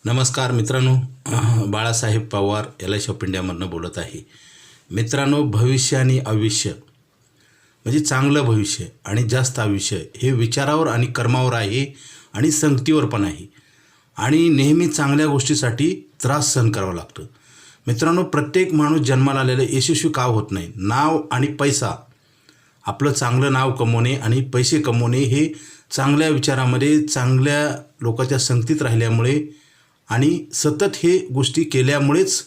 नमस्कार मित्रांनो, Balasaheb Pawar LIC of इंडियामधून बोलत आहे. मित्रांनो, भविष्य आणि आयुष्य म्हणजे चांगलं भविष्य आणि जास्त आयुष्य हे विचारावर आणि कर्मावर आहे आणि संगतीवर पण आहे. आणि नेहमी चांगल्या गोष्टीसाठी त्रास सहन करावा लागतो. मित्रांनो, प्रत्येक माणूस जन्माला आलेला यशस्वी का होत नाही? नाव आणि पैसा, आपलं चांगलं नाव कमवणे आणि पैसे कमवणे हे चांगल्या विचारामध्ये, चांगल्या लोकांच्या संगतीत राहिल्यामुळे आणि सतत हे गोष्टी केल्यामुळेच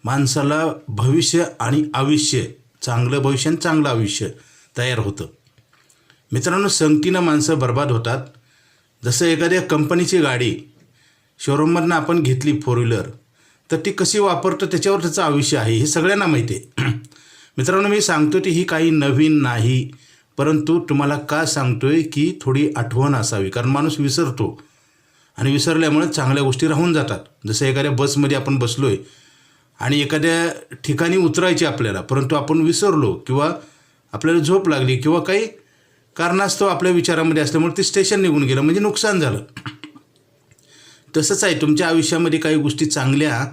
माणसाला भविष्य आणि आयुष्य, चांगलं भविष्य आणि चांगलं आयुष्य तयार होतं. मित्रांनो, संगतीनं माणसं बर्बाद होतात. जसं एखाद्या कंपनीची गाडी शोरूममधनं आपण घेतली 4 व्हीलर, तर ती कशी वापरतं त्याच्यावर त्याचं आयुष्य आहे, हे सगळ्यांना माहिती आहे. मित्रांनो, मी सांगतो की ही काही नवीन नाही, परंतु तुम्हाला का सांगतोय की थोडी आठवण असावी, कारण माणूस विसरतो आणि विसरल्यामुळे चांगल्या गोष्टी राहून जातात. जसं एखाद्या बसमध्ये आपण बसलो आहे आणि एखाद्या ठिकाणी उतरायचे आपल्याला, परंतु आपण विसरलो किंवा आपल्याला झोप लागली किंवा काही कारणास्तव आपल्या विचारामध्ये असल्यामुळे ते स्टेशन निघून गेलं, म्हणजे नुकसान झालं. तसंच आहे, तुमच्या आयुष्यामध्ये काही गोष्टी चांगल्या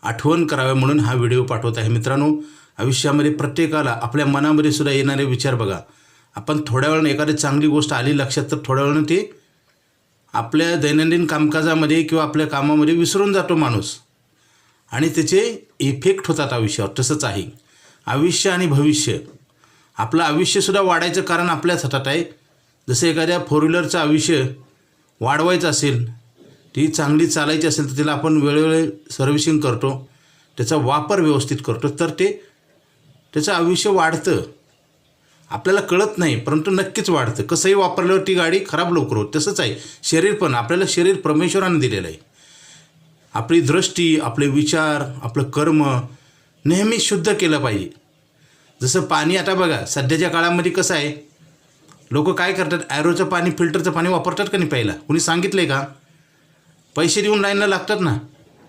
आठवण कराव्या म्हणून हा व्हिडिओ पाठवत आहे. मित्रांनो, आयुष्यामध्ये प्रत्येकाला आपल्या मनामध्ये सुद्धा येणारे विचार बघा. आपण थोड्या वेळानं एखादी चांगली गोष्ट आली लक्षात, तर थोड्या वेळानं ते आपल्या दैनंदिन कामकाजामध्ये किंवा आपल्या कामामध्ये विसरून जातो माणूस आणि त्याचे इफेक्ट होतात आयुष्यावर. तसंच आहे आयुष्य आणि भविष्य. आपलं आयुष्यसुद्धा वाढायचं कारण आपल्याच हातात आहे. जसं एखाद्या 4 व्हीलरचं आयुष्य वाढवायचं असेल, ती चांगली चालायची असेल, तर तिला आपण वेळोवेळी सर्व्हिसिंग करतो, त्याचा वापर व्यवस्थित करतो, तर त्याचं आयुष्य वाढतं. आपल्याला कळत नाही, परंतु नक्कीच वाढतं. कसंही वापरल्यावर ती गाडी खराब लवकर होत. तसंच आहे शरीर पण. आपल्याला शरीर परमेश्वराने दिलेलं आहे. आपली दृष्टी, आपले विचार, आपलं कर्म नेहमी शुद्ध केलं पाहिजे. जसं पाणी, आता बघा सध्याच्या काळामध्ये कसं आहे, लोक काय करतात, ॲरोचं पाणी, फिल्टरचं पाणी वापरतात का नाही प्यायला? कुणी सांगितलं आहे का? पैसे देऊन लाईनला लागतात ना.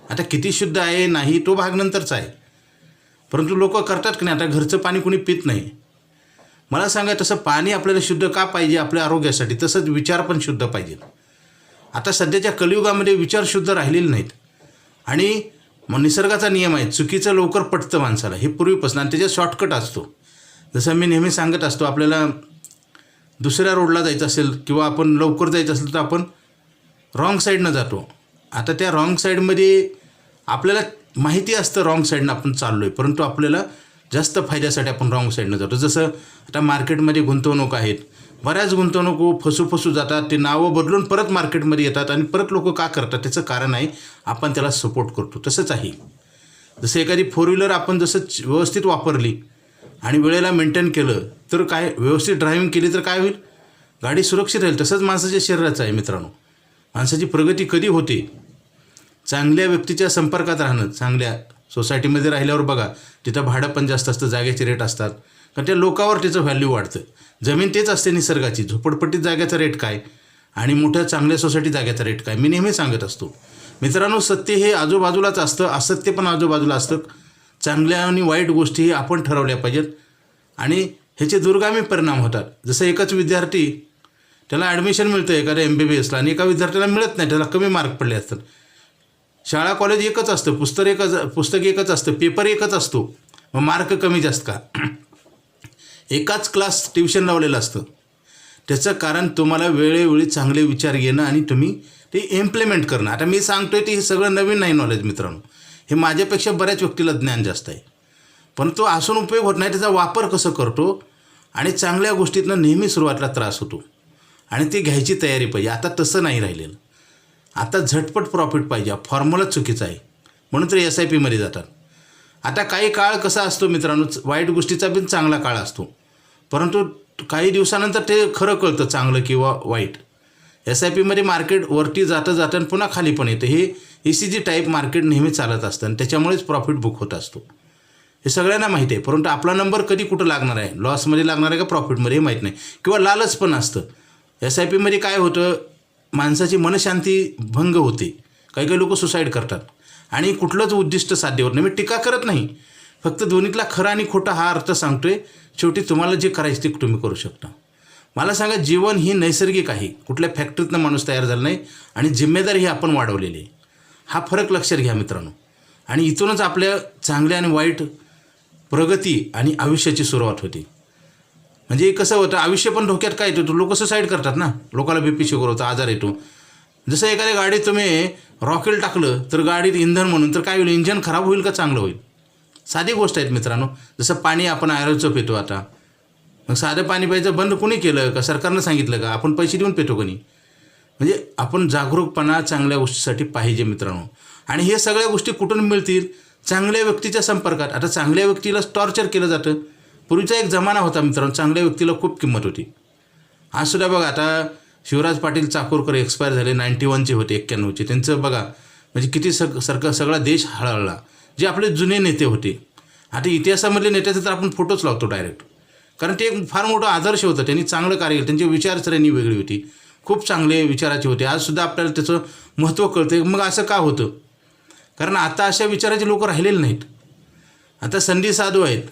आता किती शुद्ध आहे नाही तो भाग नंतरचा आहे, परंतु लोक करतात की नाही, आता घरचं पाणी कुणी पित नाही. मला सांगा, तसं पाणी आपल्याला शुद्ध का पाहिजे? आपल्या आरोग्यासाठी. तसंच विचार पण शुद्ध पाहिजे. आता सध्याच्या कलियुगामध्ये विचार शुद्ध राहिलेले नाहीत आणि निसर्गाचा नियम आहे, चुकीचं लवकर पटतं माणसाला, हे पूर्वीपासून, आणि त्याच्यात शॉर्टकट असतो. जसं मी नेहमी सांगत असतो, आपल्याला दुसऱ्या रोडला जायचं असेल किंवा आपण लवकर जायचं असेल तर आपण रॉंग साईडनं जातो. आता त्या रॉंग साईडमध्ये आपल्याला माहिती असतं रॉंग साईडनं आपण चाललो आहे, परंतु आपल्याला जास्त फायद्यासाठी आपण रॉंग साईडनं जातो. जसं आता मार्केटमध्ये गुंतवणूक आहेत, बऱ्याच गुंतवणूक फसू जातात. ते नावं बदलून परत मार्केटमध्ये येतात आणि परत लोक का करतात? त्याचं कारण आहे आपण त्याला सपोर्ट करतो. तसंच आहे, जसं एखादी 4 व्हीलर आपण जसं व्यवस्थित वापरली आणि वेळेला मेंटेन केलं, तर काय, व्यवस्थित ड्रायव्हिंग केली तर काय होईल? गाडी सुरक्षित राहील. तसंच माणसाच्या शरीराचं आहे. मित्रांनो, माणसाची प्रगती कधी होते? चांगल्या व्यक्तीच्या संपर्कात राहणं. चांगल्या सोसायटीमध्ये राहिल्यावर बघा, तिथं भाडं पण जास्त असतं, जागेचे रेट असतात, कारण त्या लोकांवर त्याचं व्हॅल्यू वाढतं. जमीन तेच असते निसर्गाची. झोपडपट्टीत जागेचा रेट काय आणि मोठ्या चांगल्या सोसायटी जागेचा रेट काय? मी नेहमी सांगत असतो मित्रांनो, सत्य हे आजूबाजूलाच असतं, असत्य पण आजूबाजूला असतं. चांगल्या आणि वाईट गोष्टी हे आपण ठरवल्या पाहिजेत आणि ह्याचे दुर्गामी परिणाम होतात. जसं एकच विद्यार्थी, त्याला ॲडमिशन मिळतं एखाद्या MBBSला आणि एका विद्यार्थ्याला मिळत नाही, त्याला कमी मार्क पडले असतात. शाळा कॉलेज एकच असतं, पुस्तक एकच असतं, पेपर एकच असतो, मग मार्क कमी जास्त का? एकाच क्लास ट्युशन लावलेलं असतं. त्याचं कारण तुम्हाला वेळोवेळी चांगले विचार घेणं आणि तुम्ही ते इम्प्लिमेंट करणं. आता मी सांगतोय ते हे सगळं नवीन नाही नॉलेज मित्रांनो, हे माझ्यापेक्षा बऱ्याच व्यक्तीला ज्ञान जास्त आहे, परंतु असून उपयोग होत नाही. त्याचा वापर कसं करतो आणि चांगल्या गोष्टीतनं नेहमी सुरुवातीला त्रास होतो आणि ती घ्यायची तयारी पाहिजे. आता तसं नाही राहिलेलं. आता झटपट प्रॉफिट पाहिजे, फॉर्म्युला चुकीचा आहे, म्हणून तर SIPमध्ये जातात. आता काही काळ कसा असतो मित्रांनो, वाईट गोष्टीचा पण चांगला काळ असतो, परंतु काही दिवसानंतर ते खरं कळतं चांगलं किंवा वाईट. SIPमध्ये मार्केट वरती जातं आणि पुन्हा खाली पण येतं. हे ECG टाईप मार्केट नेहमी चालत असतं आणि त्याच्यामुळेच प्रॉफिट बुक होत असतो. हे सगळ्यांना माहिती आहे, परंतु आपला नंबर कधी कुठं लागणार आहे, लॉसमध्ये लागणार आहे का प्रॉफिटमध्ये, हे माहीत नाही. किंवा लालच पण असतं. SIPमध्ये काय होतं, माणसाची मनशांती भंग होते. काही लोक सुसाईड करतात आणि कुठलंच उद्दिष्ट साध्य होत नाही. मी टीका करत नाही, फक्त दोन्हीतला खरा आणि खोटा हा अर्थ सांगतोय. शेवटी तुम्हाला जे करायचं ते तुम्ही करू शकता. मला सांगा, जीवन ही नैसर्गिक आहे, कुठल्या फॅक्टरीतनं माणूस तयार झाला नाही आणि जिम्मेदारी ही आपण वाढवलेली आहे. हा फरक लक्षात घ्या मित्रांनो. आणि इथूनच आपल्या चांगल्या आणि वाईट प्रगती आणि आयुष्याची सुरुवात होती. म्हणजे कसं होतं, आयुष्य पण धोक्यात काय येतो, लोक सुसाईड करतात ना, लोकाला BP शुगर होतं, आजार येतो. जसं एखाद्या गाडीत तुम्ही रॉकेल टाकलं तर गाडीत इंधन म्हणून तर काय होईल, इंजन खराब होईल का चांगलं होईल. साधी गोष्ट आहेत मित्रांनो. जसं पाणी आपण आयरोचं पितो आता, मग साधं पाणी प्यायचं बंद कोणी केलं का, सरकारनं सांगितलं का, आपण पैसे देऊन पितो कोणी. म्हणजे आपण जागरूकपणा चांगल्या गोष्टीसाठी पाहिजे मित्रांनो. आणि हे सगळ्या गोष्टी कुठून मिळतील, चांगल्या व्यक्तीच्या संपर्कात. आता चांगल्या व्यक्तीला टॉर्चर केलं जातं. पूर्वीचा एक जमाना होता मित्रांनो, चांगल्या व्यक्तीला खूप किंमत होती. आजसुद्धा बघा, आता शिवराज पाटील चाकूरकर एक्सपायर झाले, 91चे होते, 91चे. त्यांचं बघा म्हणजे किती सगळा देश हळहळला. जे आपले जुने नेते होते, आता इतिहासामधले नेत्याचे तर आपण फोटोच लावतो डायरेक्ट, कारण ते एक फार मोठं आदर्श होतं. त्यांनी चांगलं कार्य केलं, त्यांची विचारसरणी वेगळी होती, खूप चांगले विचाराचे होते. आजसुद्धा आपल्याला त्याचं महत्त्व कळतं. मग असं का होतं, कारण आता अशा विचाराचे लोक राहिलेले नाहीत. आता संधी साधू आहेत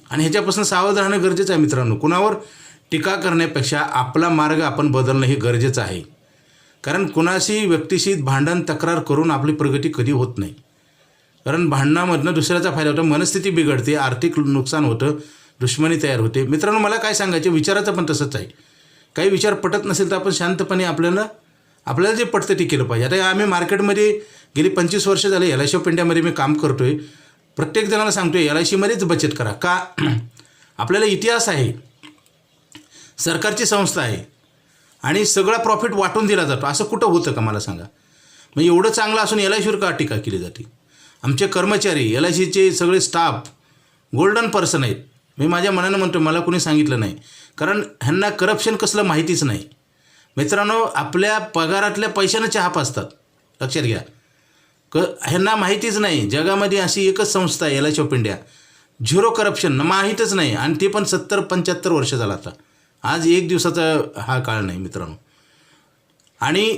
आणि ह्याच्यापासून सावध राहणं गरजेचं आहे मित्रांनो. कुणावर टीका करण्यापेक्षा आपला मार्ग आपण बदलणं हे गरजेचं आहे. कारण कुणाशी व्यक्तीशी भांडण तक्रार करून आपली प्रगती कधी होत नाही. कारण भांडणामधनं दुसऱ्याचा फायदा होतो, मनस्थिती बिघडते, आर्थिक नुकसान होतं, दुश्मनी तयार होते. मित्रांनो, मला काय सांगायचे, विचाराचं पण तसंच आहे. काही विचार पटत नसेल तर आपण शांतपणे आपल्याला जे पटतं ते केलं पाहिजे. आता आम्ही मार्केटमध्ये गेली 25 वर्ष झाले, LIC ऑफ इंडियामध्ये मी काम करतो आहे. प्रत्येक जणाला सांगतो आहे, LICमध्येच बचत करा. का, आपल्याला इतिहास आहे, सरकारची संस्था आहे आणि सगळा प्रॉफिट वाटून दिला जातो. असं कुठं होतं का, मला सांगा. मग एवढं चांगलं असून LICवर का टीका केली जाते. आमचे कर्मचारी, LICचे सगळे स्टाफ गोल्डन पर्सन आहेत. मी माझ्या मनानं म्हणतो, मला कोणी सांगितलं नाही, कारण ह्यांना करप्शन कसलं माहितीच नाही. मित्रांनो, आपल्या पगारातल्या पैशानं चहा पाजतात, लक्षात घ्या. ह्यांना माहितीच नाही. जगामध्ये अशी एकच संस्था आहे LIC of India, zero corruption, माहीतच नाही. आणि ते पण 70-75 वर्ष झालं. आता आज एक दिवसाचा हा काळ नाही मित्रांनो. आणि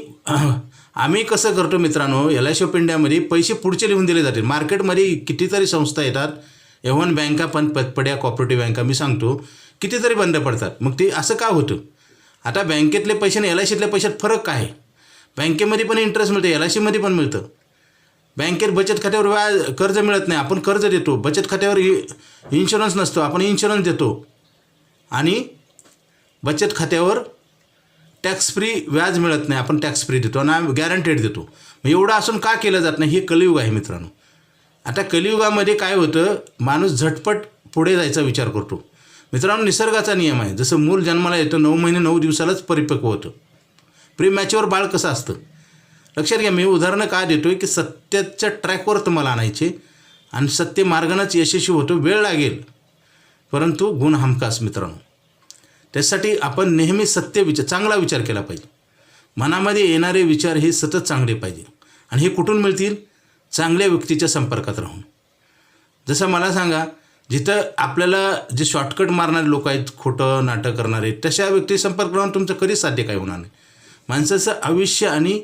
आम्ही कसं करतो मित्रांनो, LIC ऑफ इंडियामध्ये पैसे पुढचे लिहून दिले जाते. मार्केटमध्ये कितीतरी संस्था येतात, एव्हन बँका पण, पतपड्या कॉपरेटिव्ह बँका, मी सांगतो कितीतरी बंद पडतात. मग ते असं का होतं. आता बँकेतले पैसे आणि LICतल्या पैशात फरक काय आहे. बँकेमध्ये पण इंटरेस्ट मिळते, LICमध्ये पण मिळतं. बँकेत बचत खात्यावर कर्ज मिळत नाही, आपण कर्ज देतो. बचत खात्यावर इन्शुरन्स नसतो, आपण इन्शुरन्स देतो. आणि बचत खात्यावर टॅक्स फ्री व्याज मिळत नाही, आपण टॅक्स फ्री देतो आणि गॅरंटेड देतो. मग एवढं असून का केलं जात नाही. हे कलियुग आहे मित्रांनो. आता कलियुगामध्ये काय होतं, माणूस झटपट पुढे जायचा विचार करतो. मित्रांनो, निसर्गाचा नियम आहे, जसं मूल जन्माला येतं 9 महिने 9 दिवसालाच परिपक्व होतं. प्रीमॅच्युअर बाळ कसं असतं, लक्षात घ्या. मी उदाहरणं का देतो आहे की सत्याच्या ट्रॅकवर तुम्हाला आणायचे आणि सत्य मार्गानेच यशस्वी होतो. वेळ लागेल परंतु गुण हमखास मित्रांनो. त्यासाठी आपण नेहमी चांगला विचार केला पाहिजे. मनामध्ये येणारे विचार हे सतत चांगले पाहिजे. आणि हे कुठून मिळतील, चांगल्या व्यक्तीच्या संपर्कात राहून. जसं मला सांगा, जिथं आपल्याला जे शॉर्टकट मारणारे लोक आहेत, खोटं नाटक करणारे, तशा व्यक्ती संपर्क राहून तुमचं कधीच साध्य काय होणार नाही. माणसाचं आयुष्य आणि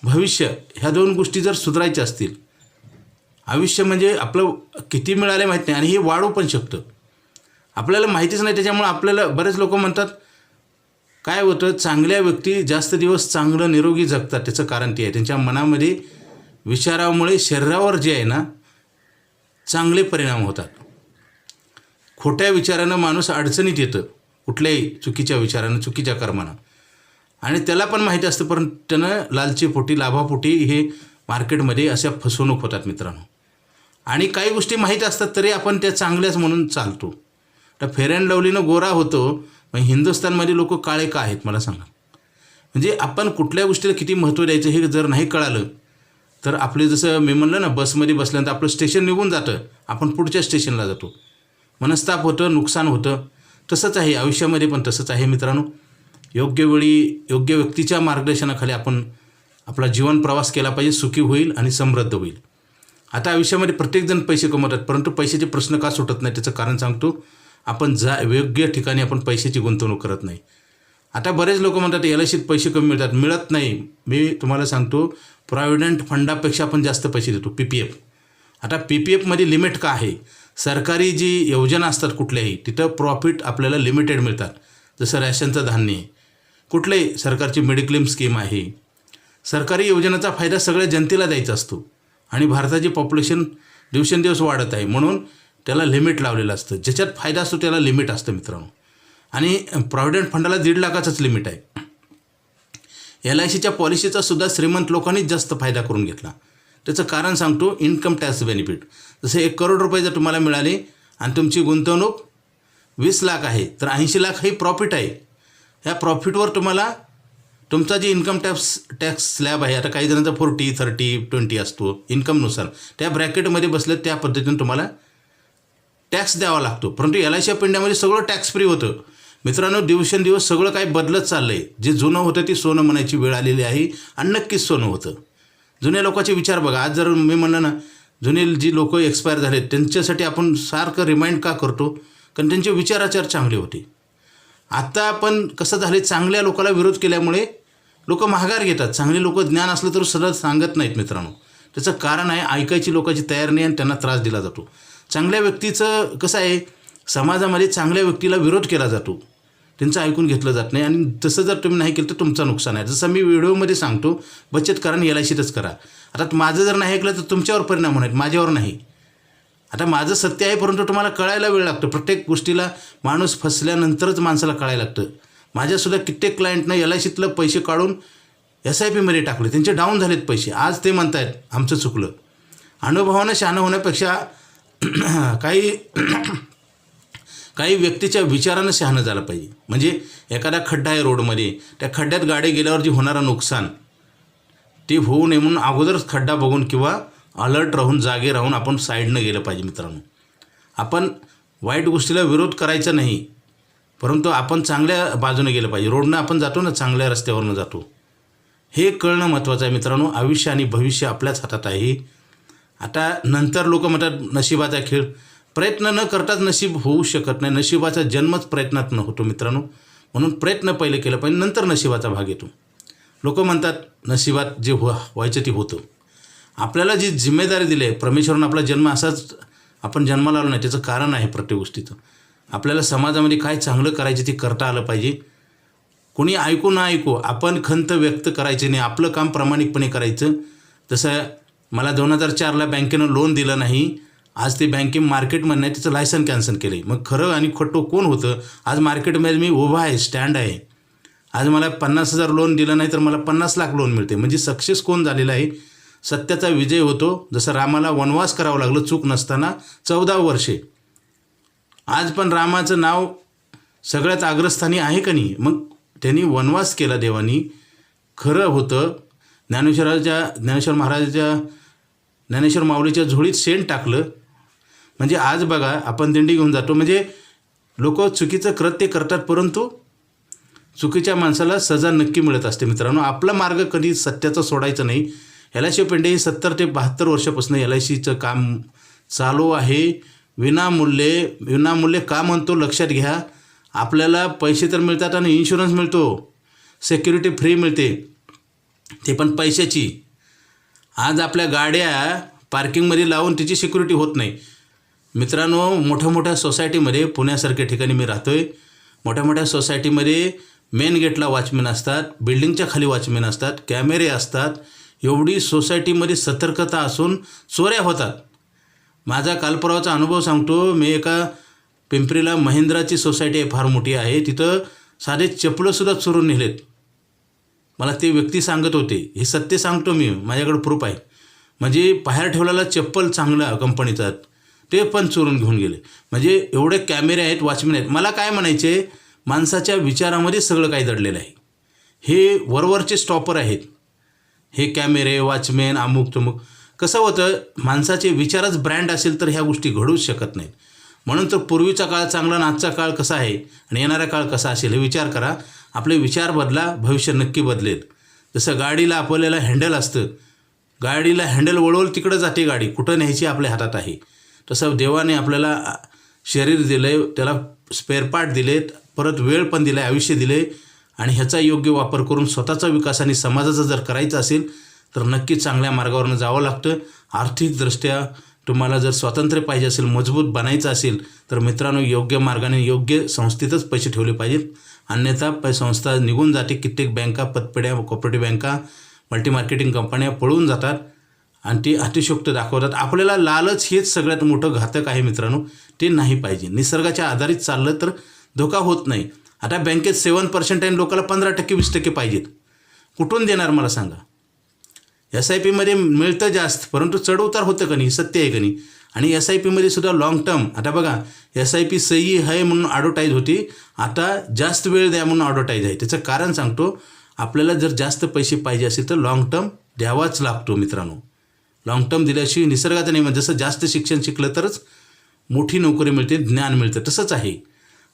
भविष्य ह्या दोन गोष्टी जर सुधारायच्या असतील, आयुष्य म्हणजे आपलं किती मिळाले माहीत नाही आणि हे वाढू पण शकतं, आपल्याला माहितीच नाही. त्याच्यामुळे आपल्याला बरेच लोक म्हणतात, काय होतं, चांगल्या व्यक्ती जास्त दिवस चांगलं निरोगी जगतात. त्याचं कारण ते आहे, त्यांच्या मनामध्ये विचारामुळे शरीरावर जे आहे ना चांगले परिणाम होतात. खोट्या विचारानं माणूस अडचणीत येतं, कुठल्याही चुकीच्या विचारानं, चुकीच्या कर्मानं. आणि त्याला पण माहिती असतं, परंतु त्यानं लालचीपोटी, लाभापोटी हे मार्केटमध्ये अशा फसवणूक होतात मित्रांनो. आणि काही गोष्टी माहीत असतात तरी आपण त्या चांगल्याच म्हणून चालतो. तर फेअर अँड लवलीनं गोरा होतो, मग हिंदुस्थानमध्ये लोक काळे का आहेत मला सांगा. म्हणजे आपण कुठल्या गोष्टीला किती महत्त्व द्यायचं हे जर नाही कळालं तर आपले, जसं मी म्हणलं ना, बसमध्ये बसल्यानंतर आपलं स्टेशन निघून जातं, आपण पुढच्या स्टेशनला जातो, मनस्ताप होतं, नुकसान होतं. तसंच आहे आयुष्यामध्ये पण, तसंच आहे मित्रांनो. योग्य वेळी योग्य व्यक्तीच्या मार्गदर्शनाखाली आपण आपला जीवन प्रवास केला पाहिजे, सुखी होईल आणि समृद्ध होईल. आता आयुष्यामध्ये प्रत्येकजण पैसे कमवतात, परंतु पैशाचे प्रश्न का सुटत नाही त्याचं कारण सांगतो. आपण योग्य ठिकाणी आपण पैशाची गुंतवणूक करत नाही. आता बरेच लोक म्हणतात LICत पैसे कमी मिळतात, मिळत नाही. मी तुम्हाला सांगतो, प्रॉव्हिडंट फंडापेक्षा आपण जास्त पैसे देतो, PPF. आता PPFमध्ये लिमिट का आहे, सरकारी जी योजना असतात कुठल्याही, तिथं प्रॉफिट आपल्याला लिमिटेड मिळतात. जसं रॅशनचं धान्य, कुठल्याही सरकारची मेडिक्लेम स्कीम आहे, सरकारी योजनेचा फायदा सगळ्या जनतेला द्यायचा असतो आणि भारताची पॉप्युलेशन दिवसेंदिवस वाढत आहे म्हणून त्याला लिमिट लावलेलं असतं. ज्याच्यात फायदा असतो त्याला लिमिट असतं मित्रांनो. आणि प्रॉव्हिडंट फंडाला 1.5 लाखाचंच लिमिट आहे. LICच्या पॉलिसीचा सुद्धा श्रीमंत लोकांनीच जास्त फायदा करून घेतला. त्याचं कारण सांगतो, इन्कम टॅक्स बेनिफिट. जसं 1 करोड रुपये जर तुम्हाला मिळाले आणि तुमची गुंतवणूक 20 लाख आहे तर 80 लाख ही प्रॉफिट आहे. ह्या प्रॉफिटवर तुम्हाला तुमचा जे इन्कम टॅक्स स्लॅब आहे, आता काही जणांचा 40, 30, 20 असतो इन्कमनुसार, त्या ब्रॅकेटमध्ये बसलं त्या पद्धतीने तुम्हाला टॅक्स द्यावा लागतो. परंतु LIC ऑफ इंडियामध्ये सगळं टॅक्स फ्री होतं. मित्रांनो, दिवसेंदिवस सगळं काही बदलत चाललं आहे. जे जुनं होतं ते सोनं म्हणायची वेळ आलेली आहे आणि नक्कीच सोनं होतं. जुन्या लोकांचे विचार बघा. आज जर मी म्हणलं ना, जुने जी लोक एक्सपायर झाले त्यांच्यासाठी आपण सारखं रिमाइंड का करतो, कारण त्यांचे विचाराचार चांगले होते. आता आपण कसं झाले, चांगल्या लोकाला विरोध केल्यामुळे लोक माघार घेतात. चांगले लोक ज्ञान असलं तर सरळ सांगत नाहीत मित्रांनो. त्याचं कारण आहे ऐकायची लोकांची तयार नाही आणि त्यांना त्रास दिला जातो. चांगल्या व्यक्तीचं कसं आहे, समाजामध्ये चांगल्या व्यक्तीला विरोध केला जातो, त्यांचं ऐकून घेतलं जात नाही. आणि तसं जर तुम्ही नाही केलं तर तुमचं नुकसान आहे. जसं मी व्हिडिओमध्ये सांगतो, बचत करा आणि LICतच करा. आता माझं जर नाही ऐकलं तर तुमच्यावर परिणाम होणार, माझ्यावर नाही. आता माझं सत्य आहे परंतु तुम्हाला कळायला वेळ लागतो. प्रत्येक गोष्टीला माणूस फसल्यानंतरच माणसाला कळायला लागतं. माझ्यासुद्धा कित्येक क्लायंटनं LICतलं पैसे काढून SIPमध्ये टाकले, त्यांचे डाऊन झालेत पैसे. आज ते म्हणतायत आमचं चुकलं. अनुभवानं शहाणं होण्यापेक्षा काही व्यक्तीच्या विचारानं शहाणं झालं पाहिजे. म्हणजे एखादा खड्डा आहे रोडमध्ये, त्या खड्ड्यात गाडी गेल्यावर जे होणारं नुकसान ते होऊ नये म्हणून अगोदरच खड्डा बघून किंवा अलर्ट राहून जागे राहून आपण साईडनं गेलं पाहिजे. मित्रांनो, आपण वाईट गोष्टीला विरोध करायचा नाही, परंतु आपण चांगल्या बाजूने गेलं पाहिजे. रोडनं आपण जातो ना, चांगल्या रस्त्यावरनं जातो, हे कळणं महत्त्वाचं आहे मित्रांनो. आयुष्य आणि भविष्य आपल्याच हातात आहे. आता नंतर लोक म्हणतात नशिबाचा खेळ. प्रयत्न न करताच नशीब होऊ शकत नाही. नशिबाचा जन्मच प्रयत्नात न होतो मित्रांनो. म्हणून प्रयत्न पहिले केलं पाहिजे, नंतर नशिबाचा भाग येतो. लोक म्हणतात नशिबात जे व्हायचं ते होतं. आपल्याला जी जिम्मेदारी दिली आहे, परमेश्वरानं आपला जन्म असाच आपण जन्माला आलो नाही, त्याचं कारण आहे प्रत्येक गोष्टीचं. आपल्याला समाजामध्ये काय चांगलं करायचं ते करता आलं पाहिजे. कोणी ऐकू ना ऐकू आपण खंत व्यक्त करायची नाही, आपलं काम प्रामाणिकपणे करायचं. तसं मला 2004ला बँकेनं लोन दिलं नाही, आज ते बँकिंग मार्केटमध्ये नाही, त्याचं लायसन कॅन्सल केलं. मग खरं आणि खोटं कोण होतं? आज मार्केटमध्ये मी उभा आहे, स्टँड आहे. आज मला 50,000 लोन दिलं नाही तर मला 50 लाख लोन मिळते. म्हणजे सक्सेस कोण झालेलं आहे? सत्याचा विजय होतो. जसं रामाला वनवास करावं लागलं चूक नसताना 14 वर्षे. आज पण रामाचं नाव सगळ्यात अग्रस्थानी आहे का नाही? मग त्यांनी वनवास केला देवानी, खरं होतं. ज्ञानेश्वर माऊलीच्या झोळीत शेण टाकलं. म्हणजे आज बघा आपण दिंडी घेऊन जातो, म्हणजे लोक चुकीचं कृत्य करतात परंतु चुकीच्या माणसाला सजा नक्की मिळत असते. मित्रांनो, आपला मार्ग कधी सत्याचा सोडायचं नाही. LIC ऑफ इंडिया ही 70 ते 72 वर्षापासून LICचं काम चालू आहे. विनामूल्य का म्हणतो लक्षात घ्या. आपल्याला पैसे तर मिळतात आणि इन्शुरन्स मिळतो, सिक्युरिटी फ्री मिळते, ते पण पैशाची. आज आपल्या गाड्या पार्किंगमध्ये लावून त्याची सिक्युरिटी होत नाही. मित्रांनो, मोठ्या सोसायटीमध्ये, पुण्यासारख्या ठिकाणी मी राहतो आहे, मोठ्या सोसायटीमध्ये मेन गेटला वॉचमॅन असतात, बिल्डिंगच्या खाली वॉचमॅन असतात, कॅमेरे असतात. एवढी सोसायटीमध्ये सतर्कता असून चोऱ्या होतात. माझा कालपरवाचा अनुभव सांगतो. मी एका पिंपरीला महिंद्राची सोसायटी आहे, फार मोठी आहे, तिथं साधे चपलंसुद्धा चोरून नेलेत. मला ते व्यक्ती सांगत होते, हे सत्य सांगतो मी, माझ्याकडे प्रूफ आहे. म्हणजे बाहेर ठेवलेला चप्पल चांगला कंपनीचा ते पण चोरून घेऊन गेले. म्हणजे एवढे कॅमेरे आहेत, वॉचमॅन आहेत. मला काय म्हणायचे, माणसाच्या विचारामध्ये सगळं काही दडलेलं आहे. हे वरवरचे स्टॉपर आहेत, हे कॅमेरे, वॉचमॅन, अमुक तमुक. कसं होतं, माणसाचे विचारच ब्रँड असेल तर ह्या गोष्टी घडूच शकत नाहीत. म्हणून तर पूर्वीचा काळ चांगला आणि आजचा काळ कसा आहे आणि येणारा काळ कसा असेल हे विचार करा. आपले विचार बदला, भविष्य नक्की बदलेल. जसं गाडीला आपल्याला हँडल असतं, गाडीला हँडल वळवल तिकडं जाते गाडी, कुठं न्यायची आपल्या हातात आहे. तसं देवाने आपल्याला शरीर दिलं आहे, त्याला स्पेअर पार्ट दिलेत, परत वेळ पण दिला आहे, आयुष्य दिले. आणि ह्याचा योग्य वापर करून स्वतःचा विकास आणि समाजाचा जर करायचा असेल तर नक्की चांगल्या मार्गावरनं जावं लागतं. आर्थिकदृष्ट्या तुम्हाला जर स्वातंत्र्य पाहिजे असेल, मजबूत बनायचं असेल तर मित्रांनो, योग्य मार्गाने योग्य संस्थेतच पैसे ठेवले पाहिजेत. अन्यथा संस्था निघून जाते. कित्येक बँका, पतपेढ्या, कोऑपरेटिव्ह बँका मल्टी मार्केटिंग कंपन्या पळून जातात आणि ते अतिशयोक्त दाखवतात. आपल्याला लालच हेच सगळ्यात मोठं घातक आहे मित्रांनो, ते नाही पाहिजे. निसर्गाच्या आधारित चाललं तर धोका होत नाही. आता बँकेत 7% आहे, लोकांना 15% 20% पाहिजेत. कुठून देणार मला सांगा. SIPमध्ये मिळतं जास्त, परंतु चढउतार होतं का नाही, सत्य आहे का नाही. आणि SIPमध्ये सुद्धा लाँग टर्म, आता बघा SIP सही आहे म्हणून ॲडव्हर्टाईज होती, आता जास्त वेळ द्या म्हणून ॲडव्हर्टाईज आहे. त्याचं कारण सांगतो, आपल्याला जर जास्त पैसे पाहिजे असेल तर लाँग टर्म द्यावाच लागतो मित्रांनो. लाँग टर्म दिल्याशिवाय निसर्गाचं नाही. जसं जास्त शिक्षण शिकलं तरच मोठी नोकरी मिळते, ज्ञान मिळतं, तसंच आहे.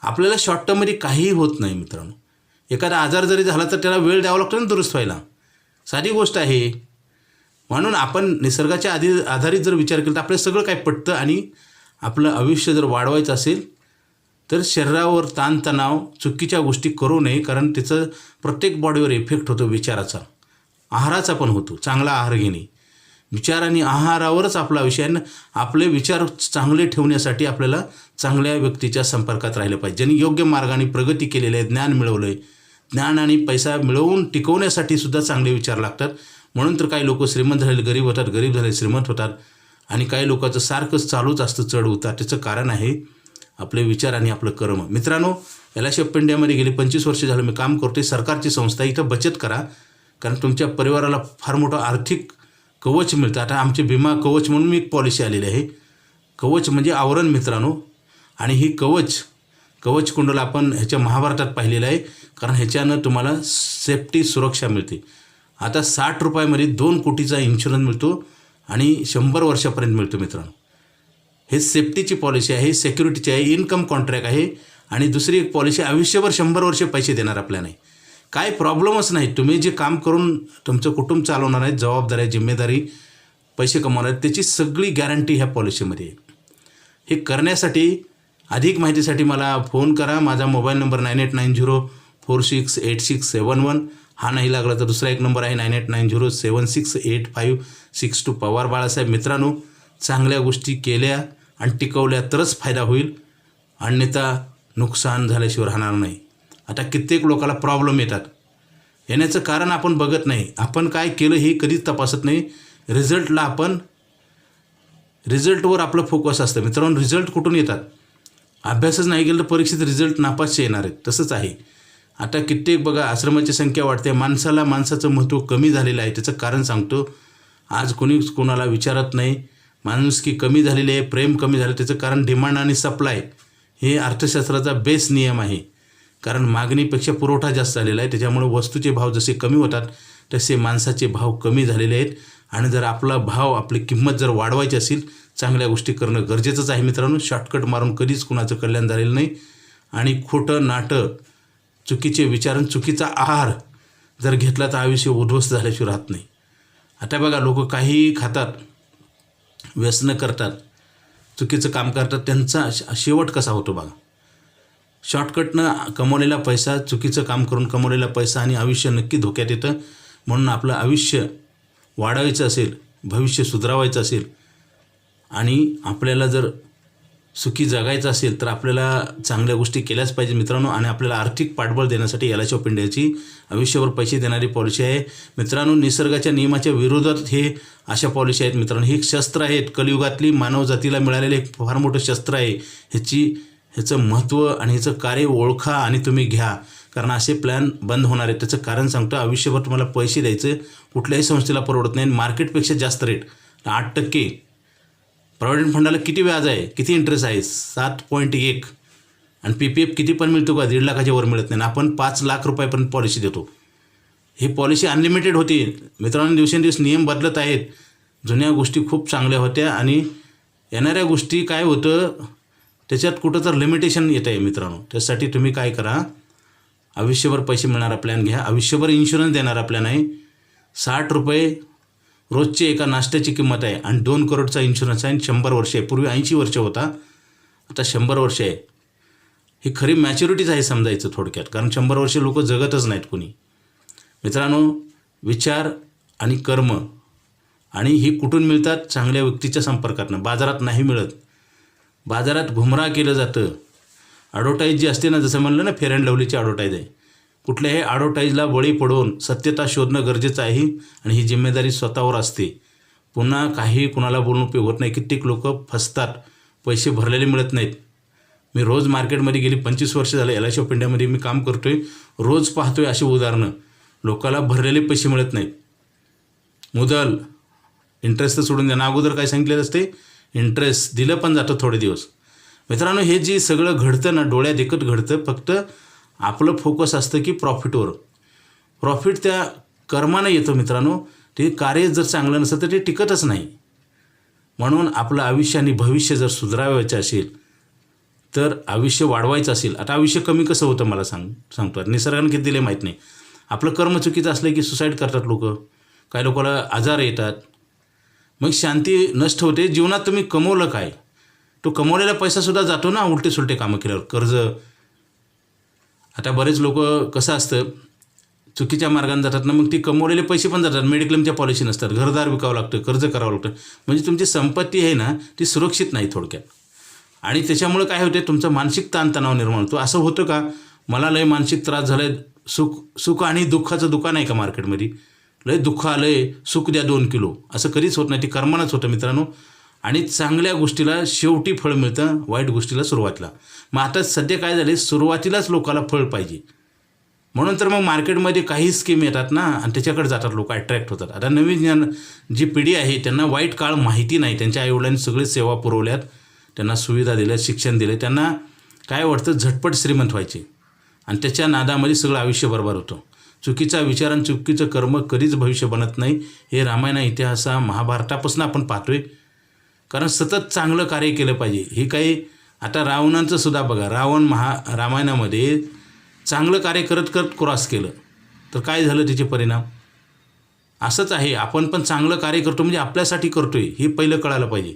आपल्याला शॉर्ट टर्ममध्ये काहीही होत नाही मित्रांनो. एखादा आजार जरी झाला तर त्याला वेळ द्यावा लागतो ना दुरुस्त व्हायला, साधी गोष्ट आहे. म्हणून आपण निसर्गाच्या आधारित जर विचार केला तर आपल्याला सगळं काय पटतं. आणि आपलं आयुष्य जर वाढवायचं असेल तर शरीरावर ताणतणाव, चुकीच्या गोष्टी करू नये, कारण त्याचं प्रत्येक बॉडीवर इफेक्ट होतो. विचाराचा, आहाराचा पण होतो. चांगला आहार घेणे, विचार आणि आहारावरच आपला विषय आहे. आपले विचार चांगले ठेवण्यासाठी आपल्याला चांगल्या व्यक्तीच्या संपर्कात राहिलं पाहिजे, ज्यांनी योग्य मार्गाने प्रगती केलेली आहे, ज्ञान मिळवलं आहे. ज्ञान आणि पैसा मिळवून टिकवण्यासाठी सुद्धा चांगले विचार लागतात. म्हणून तर काही लोक श्रीमंत झाले गरीब होतात, गरीब झाले श्रीमंत होतात. आणि काही लोकांचं सारखंच चालूच असतं चढ उतार. त्याचं कारण आहे आपले विचार आणि आपलं कर्म. मित्रांनो, LIC ऑफ इंडियामध्ये गेली 25 वर्ष झालं मी काम करतोय. सरकारची संस्था. इथं बचत करा, कारण तुमच्या परिवाराला फार मोठं आर्थिक कवच मिळतं. आता आमचे भीमा कवच म्हणून मी एक पॉलिसी आलेली आहे. कवच म्हणजे आवरण मित्रांनो. आणि ही कवच कुंडल आपण ह्याच्या महाभारतात पाहिलेलं आहे, कारण ह्याच्यानं तुम्हाला सेफ्टी, सुरक्षा मिळते. आता 60 रुपयामध्ये 2 कोटीचा इन्शुरन्स मिळतो आणि 100 वर्षापर्यंत मिळतो मित्रांनो. हे सेफ्टीची पॉलिसी आहे, सिक्युरिटीची आहे, इन्कम कॉन्ट्रॅक्ट आहे. आणि दुसरी एक पॉलिसी आयुष्यभर 100 वर्ष पैसे देणार आपल्याला. नाही काय प्रॉब्लेमच नाही. तुम्ही जे काम करून तुमचं कुटुंब चालवणार आहे, जबाबदारी, जिम्मेदारी, पैसे कमवणार आहेत, त्याची सगळी गॅरंटी ह्या पॉलिसीमध्ये आहे. हे करण्यासाठी अधिक माहितीसाठी मला फोन करा. माझा मोबाईल नंबर 9890468671. हा नाही लागला तर दुसरा एक नंबर आहे 9890768562. पवार बाळासाहेब. मित्रांनो, चांगल्या गोष्टी केल्या आणि टिकवल्या तरच फायदा होईल, अन्यथा नुकसान झाल्याशिवाय राहणार नाही. आता कित्येक लोकांना प्रॉब्लेम येतात. येण्याचं कारण आपण बघत नाही. आपण काय केलं हे कधीच तपासत नाही. रिझल्टवर आपलं फोकस असतं मित्रांनो. रिझल्ट कुठून येतात? अभ्यासच नाही केलं तर परीक्षेत रिझल्ट नापासचे येणार आहेत. तसंच आहे. आता कित्येक बघा, आश्रमाची संख्या वाढते, माणसाचं महत्त्व कमी झालेलं आहे. त्याचं कारण सांगतो. आज कोणीच कोणाला विचारत नाही. माणुसकी कमी झालेली आहे, प्रेम कमी झालं. त्याचं कारण डिमांड आणि सप्लाय हे अर्थशास्त्राचा बेस नियम आहे. कारण मागणीपेक्षा पुरवठा जास्त झालेला आहे. त्याच्यामुळे वस्तूचे भाव जसे कमी होतात तसे माणसाचे भाव कमी झालेले आहेत. आणि जर आपली किंमत जर वाढवायची असेल, चांगल्या गोष्टी करणं गरजेचंच आहे मित्रांनो. शॉर्टकट मारून कधीच कुणाचं कल्याण झालेलं नाही. आणि खोटं नाटं, चुकीचे विचार, चुकीचा आहार जर घेतला तर आयुष्य उद्ध्वस्त झाल्याशिवाय राहत नाही. आता बघा, लोक काहीही खातात, व्यसनं करतात, चुकीचं काम करतात, त्यांचा शेवट कसा होतो बघा. शॉर्टकटनं कमवलेला पैसा, चुकीचं काम करून कमवलेला पैसा आणि आयुष्य नक्की धोक्यात येतं. म्हणून आपलं आयुष्य वाढवायचं असेल, भविष्य सुधारावायचं असेल आणि आपल्याला जर सुखी जगायचं असेल तर आपल्याला चांगल्या गोष्टी केल्याच पाहिजे मित्रांनो. आणि आपल्याला आर्थिक पाठबळ देण्यासाठी LIC ऑफ इंडियाची आयुष्यभर पैसे देणारी पॉलिसी आहे मित्रांनो. निसर्गाच्या नियमाच्या विरोधात हे अशा पॉलिसी आहेत मित्रांनो. ही शस्त्र आहेत, कलियुगातली मानवजातीला मिळालेले एक फार मोठं शस्त्र आहे. ह्याचं महत्त्व आणि ह्याचं कार्य ओळखा आणि तुम्ही घ्या, कारण असे प्लॅन बंद होणार आहेत. त्याचं कारण सांगतो. आयुष्यभर तुम्हाला पैसे द्यायचे कुठल्याही संस्थेला परवडत नाही. मार्केटपेक्षा जास्त रेट, 8%. प्रॉव्हिडंट फंडाला किती व्याज आहे, किती इंटरेस्ट आहे, 7.1. आणि PPF किती पण मिळतो का? 1.5 लाखाच्या वर मिळत नाही. आपण 5 लाख रुपयापर्यंत पॉलिसी देतो. ही पॉलिसी अनलिमिटेड होती मित्रांनो. दिवसेंदिवस नियम बदलत आहेत. जुन्या गोष्टी खूप चांगल्या होत्या आणि येणाऱ्या गोष्टी काय होतं त्याच्यात कुठं तर लिमिटेशन येत आहे मित्रांनो. त्यासाठी तुम्ही काय करा, आयुष्यभर पैसे मिळणारा प्लॅन घ्या. आयुष्यभर इन्शुरन्स देणारा प्लॅन आहे. 60 रुपये रोजची एका नाश्त्याची किंमत आहे आणि 2 करोडचा इन्शुरन्स आहे. 100 वर्ष आहे. पूर्वी 80 वर्ष होता, आता 100 वर्ष आहे. ही खरी मॅच्युरिटीच आहे समजायचं थोडक्यात, कारण 100 वर्ष लोक जगतच नाहीत कोणी मित्रांनो. विचार आणि कर्म, आणि ही कुठून मिळतात? चांगल्या व्यक्तीच्या संपर्कातनं. बाजारात नाही मिळत. बाजारात घुमराह केलं जातं. ॲडव्हर्टाईज जी असते ना, जसं म्हणलं ना, फेअर अँड लवलीची ॲडव्हर्टाईज आहे, कुठल्याही ॲडव्हर्टाईजला बळी पडून सत्यता शोधणं गरजेचं आहे आणि ही जिम्मेदारी स्वतःवर असते. पुन्हा काही कुणाला बोलून उपयोग होत नाही. कित्येक लोक फसतात, पैसे भरलेले मिळत नाहीत. मी रोज मार्केटमध्ये गेली 25 वर्ष झाले LIC ऑफ इंडियामध्ये मी काम करतोय, रोज पाहतोय अशी उदाहरणं. लोकाला भरलेले पैसे मिळत नाहीत. मुदल इंटरेस्ट तर सोडून द्या, अगोदर काय सांगितलेलं असते, इंटरेस्ट दिलं पण जातं थोडे दिवस. मित्रांनो, हे जे सगळं घडतं ना, डोळ्या देखत घडतं. फक्त आपलं फोकस असतं की प्रॉफिटवर. प्रॉफिट त्या कर्मानं येतं मित्रांनो. ते कार्य जर चांगलं नसेल तर ते टिकतच नाही. म्हणून आपलं आयुष्य आणि भविष्य जर सुधारावायचं असेल तर आयुष्य वाढवायचं असेल. आता आयुष्य कमी कसं होतं मला सांगतो. निसर्गाने किती दिले माहीत नाही. आपलं कर्म चुकीचं असलं की सुसाईड करतात लोक. काही लोकांना आजार येतात. मग शांती नष्ट होते. जीवनात तुम्ही कमवलं काय, तो कमवलेला पैसासुद्धा जातो ना उलटे सुलटे कामं केल्यावर. कर्ज, आता बरेच लोक कसं असतं चुकीच्या मार्गाने जातात ना, मग ती कमवलेले पैसे पण जातात. मेडिक्लेमच्या पॉलिसी नसतात, घरदार विकावं लागतं, कर्ज करावं लागतं. म्हणजे तुमची संपत्ती आहे ना ती सुरक्षित नाही थोडक्यात. आणि त्याच्यामुळे काय होते, तुमचं मानसिक ताणतणाव निर्माण होतो. असं होतं का, मला लय मानसिक त्रास झाला आहे, सुख आणि दुःखाचं दुकान आहे का मार्केटमध्ये, लय दुःख आलं आहे, सुख द्या 2 किलो, असं कधीच होत नाही. ती कर्मानंच होतं मित्रांनो. आणि चांगल्या गोष्टीला शेवटी फळ मिळतं, वाईट गोष्टीला सुरुवातीला. मग आता सध्या काय झाले, सुरुवातीलाच लोकाला फळ पाहिजे. म्हणून तर मग मार्केटमध्ये काही स्कीम येतात ना आणि त्याच्याकडे जातात लोक, अट्रॅक्ट होतात. आता नवीन जी पिढी आहे त्यांना वाईट काळ माहिती नाही. त्यांच्या आईवडिलांनी सगळे सेवा पुरवल्यात, त्यांना सुविधा दिल्या, शिक्षण दिले. त्यांना काय वाटतं, झटपट श्रीमंत व्हायचे आणि त्याच्या नादामध्ये सगळं आयुष्य बरोबर होतं. चुकीचा विचार आणि चुकीचं कर्म कधीच भविष्य बनत नाही. हे रामायण इतिहासा महाभारतापासून आपण पाहतोय. कारण सतत चांगलं कार्य केलं पाहिजे. हे काही आता रावणांचं सुद्धा बघा, रावण रामायणामध्ये चांगलं कार्य करत करत क्रॉस केलं तर काय झालं त्याचे परिणाम. असंच आहे, आपण पण चांगलं कार्य करतो म्हणजे आपल्यासाठी करतोय हे पहिलं कळायला पाहिजे.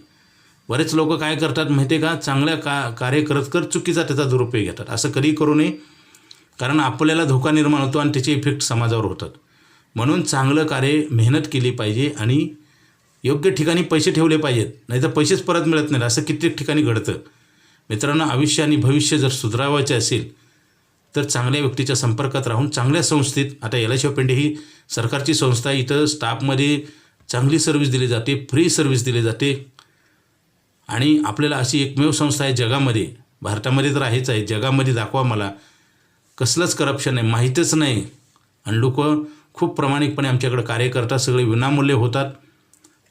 बरेच लोक काय करतात माहिती आहे का, चांगल्या कार्य करत करत चुकीचा त्याचा दुरुपयोग घेतात. असं कधी करू नये, कारण आपल्याला धोका निर्माण होतो आणि त्याचे इफेक्ट समाजावर होतात. म्हणून चांगलं कार्य मेहनत केली पाहिजे आणि योग्य ठिकाणी पैसे ठेवले पाहिजेत, नाहीतर पैसेच परत मिळत नाहीत. असं कित्येक ठिकाणी घडतं. मित्रांनो, आयुष्य आणि भविष्य जर सुधारावायचे असेल तर चांगल्या व्यक्तीच्या संपर्कात राहून चांगल्या संस्थेत, आता LIC ऑफ इंडिया ही सरकारची संस्था आहे, इथं स्टाफमध्ये चांगली सर्व्हिस दिली जाते, फ्री सर्व्हिस दिली जाते. आणि आपल्याला अशी एकमेव संस्था आहे जगामध्ये, भारतामध्ये तर आहेच आहे, जगामध्ये दाखवा मला. कसलंच करप्शन नाही, माहीतच नाही. आणि लोक खूप प्रामाणिकपणे आमच्याकडे कार्य करतात, सगळे विनामूल्य होतात.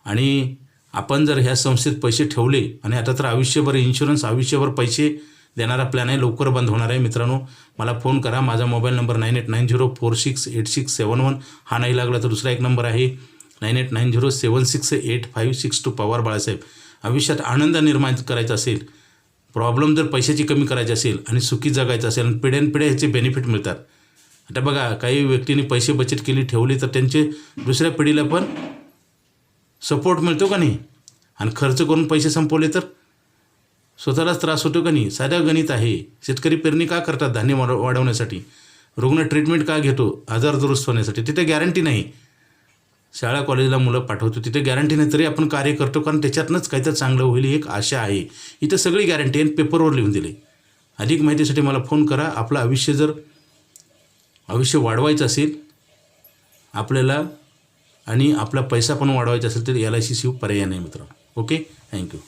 आणि आपण जर ह्या संस्थेत पैसे ठेवले, आणि आता तर आयुष्यभर इन्शुरन्स, आयुष्यभर पैसे देणारा प्लॅन आहे, लवकर बंद होणार आहे. मित्रांनो, मला फोन करा. माझा मोबाईल नंबर 9890468671. हा नाही लागला तर दुसरा एक नंबर आहे 9890768562. पवार बाळासाहेब. आयुष्यात आनंद निर्माण करायचा असेल, प्रॉब्लेम जर पैशाची कमी करायची असेल आणि सुखी जगायचं असेल आणि पिढ्यानपिढ्या ह्याचे बेनिफिट मिळतात. आता बघा, काही व्यक्तींनी पैसे बचत केली, ठेवली तर त्यांचे दुसऱ्या पिढीला पण सपोर्ट मिळतो का नाही. आणि खर्च करून पैसे संपवले तर स्वतःलाच त्रास होतो का नाही. साधं गणित आहे. शेतकरी पेरणी का करतात, धान्य वाढवण्यासाठी. रुग्ण ट्रीटमेंट का घेतो, आजार दुरुस्त होण्यासाठी. तिथे गॅरंटी नाही. शाळा कॉलेजला मुलं पाठवतो, तिथे गॅरंटी नाही, तरी आपण कार्य करतो, कारण त्याच्यातनंच काहीतरी चांगलं होईल ही एक आशा आहे. इथं सगळी गॅरंटी आहे, पेपरवर लिहून दिले. अधिक माहितीसाठी मला फोन करा. आपलं आयुष्य वाढवायचं असेल आपल्याला, आणि आपला पैसा पण वाढवायचा असेल तर LIC पर्याय नाही मित्रांनो. Okay, thank you.